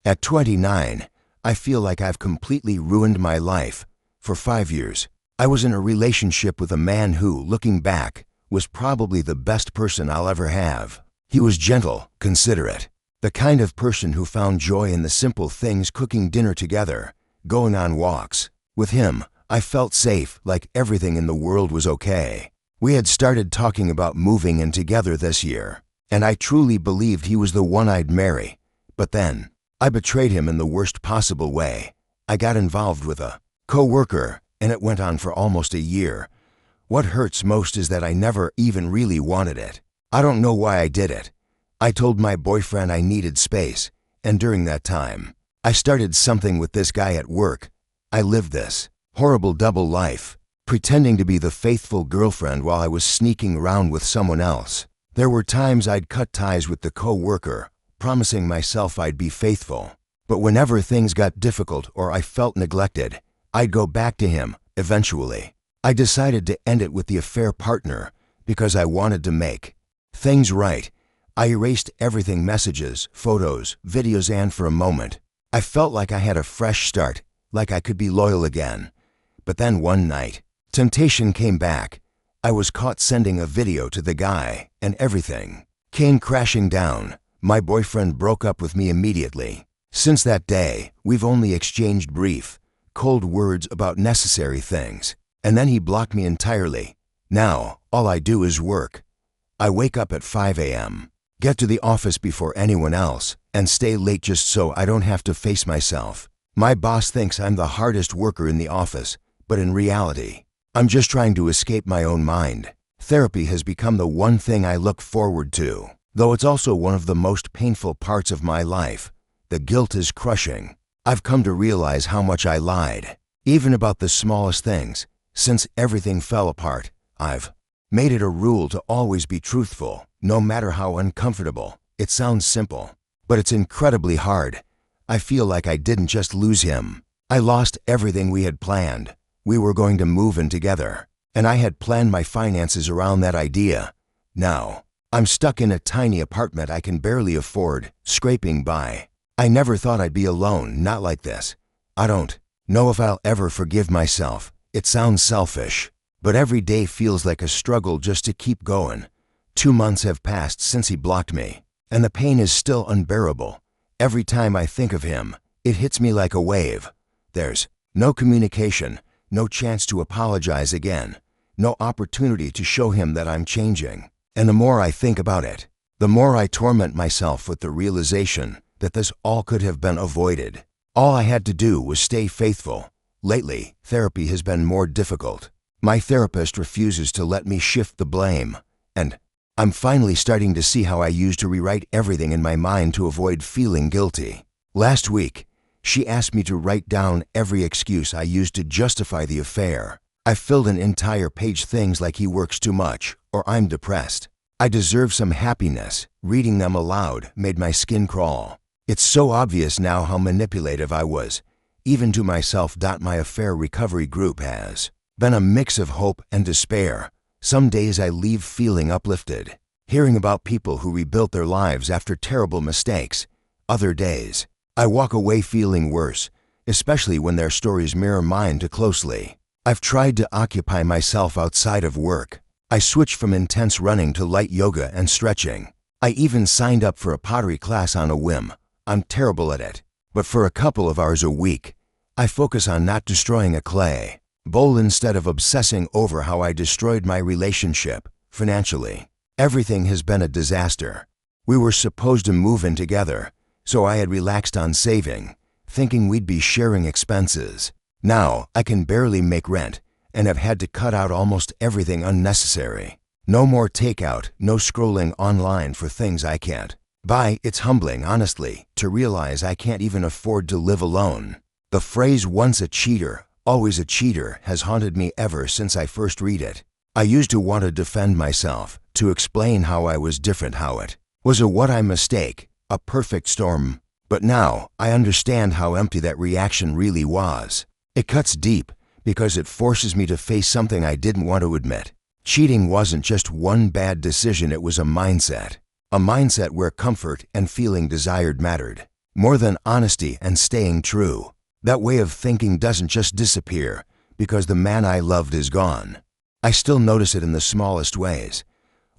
At 29, I feel like I've completely ruined my life. For 5 years, I was in a relationship with a man who, looking back, was probably the best person I'll ever have. He was gentle, considerate, the kind of person who found joy in the simple things, cooking dinner together, going on walks. With him, I felt safe, like everything in the world was okay. We had started talking about moving in together this year, and I truly believed he was the one I'd marry. But then, I betrayed him in the worst possible way. I got involved with a co-worker, and it went on for almost a year. What hurts most is that I never even really wanted it. I don't know why I did it. I told my boyfriend I needed space, and during that time, I started something with this guy at work. I lived this horrible double life, pretending to be the faithful girlfriend while I was sneaking around with someone else. There were times I'd cut ties with the co-worker, promising myself I'd be faithful. But whenever things got difficult or I felt neglected, I'd go back to him, eventually. I decided to end it with the affair partner because I wanted to make things right. I erased everything, messages, photos, videos, and for a moment, I felt like I had a fresh start, like I could be loyal again. But then one night, temptation came back. I was caught sending a video to the guy, and everything came crashing down. My boyfriend broke up with me immediately. Since that day, we've only exchanged brief, cold words about necessary things, and then he blocked me entirely. Now, all I do is work. I wake up at 5 a.m., get to the office before anyone else, and stay late just so I don't have to face myself. My boss thinks I'm the hardest worker in the office, but in reality, I'm just trying to escape my own mind. Therapy has become the one thing I look forward to, though it's also one of the most painful parts of my life. The guilt is crushing. I've come to realize how much I lied, even about the smallest things. Since everything fell apart, I've made it a rule to always be truthful, no matter how uncomfortable. It sounds simple, but it's incredibly hard. I feel like I didn't just lose him. I lost everything we had planned. We were going to move in together, and I had planned my finances around that idea. Now, I'm stuck in a tiny apartment I can barely afford, scraping by. I never thought I'd be alone, not like this. I don't know if I'll ever forgive myself. It sounds selfish, but every day feels like a struggle just to keep going. 2 months have passed since he blocked me, and the pain is still unbearable. Every time I think of him, it hits me like a wave. There's no communication, no chance to apologize again, no opportunity to show him that I'm changing. And the more I think about it, the more I torment myself with the realization that this all could have been avoided. All I had to do was stay faithful. Lately, therapy has been more difficult. My therapist refuses to let me shift the blame, and I'm finally starting to see how I used to rewrite everything in my mind to avoid feeling guilty. Last week, she asked me to write down every excuse I used to justify the affair. I filled an entire page, things like he works too much or I'm depressed. I deserve some happiness. Reading them aloud made my skin crawl. It's so obvious now how manipulative I was, even to myself. My affair recovery group has been a mix of hope and despair. Some days I leave feeling uplifted, hearing about people who rebuilt their lives after terrible mistakes. Other days, I walk away feeling worse, especially when their stories mirror mine too closely. I've tried to occupy myself outside of work. I switched from intense running to light yoga and stretching. I even signed up for a pottery class on a whim. I'm terrible at it, but for a couple of hours a week, I focus on not destroying a clay bowl instead of obsessing over how I destroyed my relationship. Financially, everything has been a disaster. We were supposed to move in together, so I had relaxed on saving, thinking we'd be sharing expenses. Now, I can barely make rent and have had to cut out almost everything unnecessary. No more takeout, no scrolling online for things I can't buy. It's humbling, honestly, to realize I can't even afford to live alone. The phrase "once a cheater, always a cheater" has haunted me ever since I first read it. I used to want to defend myself, to explain how I was different, how it was a what I mistake, a perfect storm. But now, I understand how empty that reaction really was. It cuts deep because it forces me to face something I didn't want to admit. Cheating wasn't just one bad decision, it was a mindset. A mindset where comfort and feeling desired mattered. more than honesty and staying true. That way of thinking doesn't just disappear because the man I loved is gone. I still notice it in the smallest ways,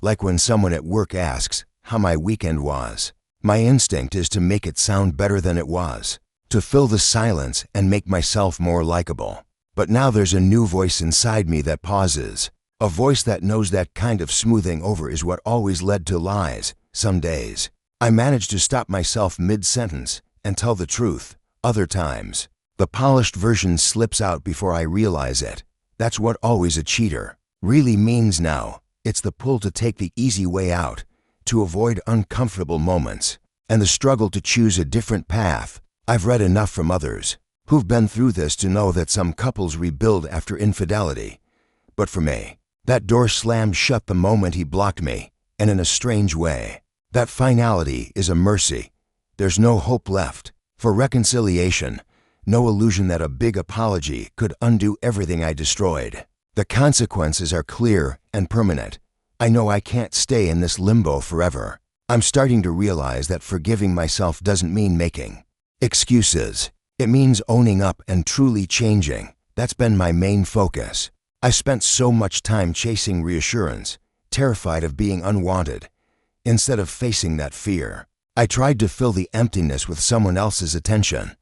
like when someone at work asks how my weekend was. My instinct is to make it sound better than it was, to fill the silence and make myself more likable. But now there's a new voice inside me that pauses, a voice that knows that kind of smoothing over is what always led to lies. Some days, I manage to stop myself mid-sentence and tell the truth. Other times, the polished version slips out before I realize it. That's what always a cheater really means now. It's the pull to take the easy way out, to avoid uncomfortable moments, and the struggle to choose a different path. I've read enough from others who've been through this to know that some couples rebuild after infidelity. But for me, that door slammed shut the moment he blocked me, and in a strange way, that finality is a mercy. There's no hope left for reconciliation, no illusion that a big apology could undo everything I destroyed. The consequences are clear and permanent. I know I can't stay in this limbo forever. I'm starting to realize that forgiving myself doesn't mean making excuses. It means owning up and truly changing. That's been my main focus. I spent so much time chasing reassurance, terrified of being unwanted. Instead of facing that fear, I tried to fill the emptiness with someone else's attention.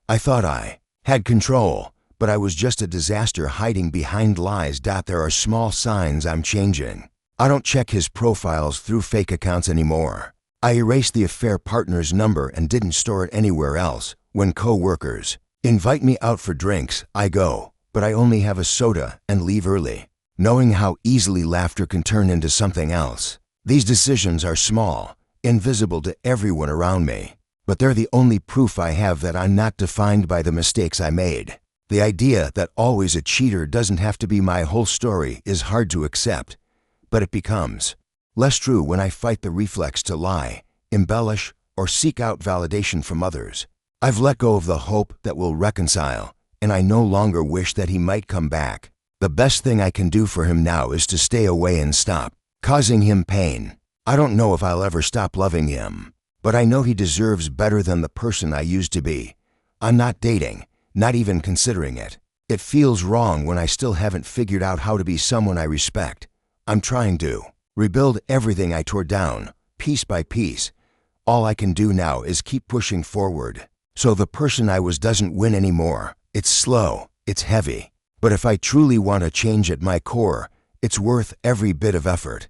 I thought I had control, but I was just a disaster hiding behind lies. There are small signs I'm changing. I don't check his profiles through fake accounts anymore. I erased the affair partner's number and didn't store it anywhere else. When co-workers invite me out for drinks, I go, but I only have a soda and leave early, knowing how easily laughter can turn into something else. These decisions are small, invisible to everyone around me, but they're the only proof I have that I'm not defined by the mistakes I made. The idea that always a cheater doesn't have to be my whole story is hard to accept, but it becomes less true when I fight the reflex to lie, embellish, or seek out validation from others. I've let go of the hope that we'll reconcile, and I no longer wish that he might come back. The best thing I can do for him now is to stay away and stop causing him pain. I don't know if I'll ever stop loving him, but I know he deserves better than the person I used to be. I'm not dating, not even considering it. It feels wrong when I still haven't figured out how to be someone I respect. I'm trying to rebuild everything I tore down, piece by piece. All I can do now is keep pushing forward. So the person I was doesn't win anymore. It's slow, it's heavy. But if I truly want to change at my core, it's worth every bit of effort.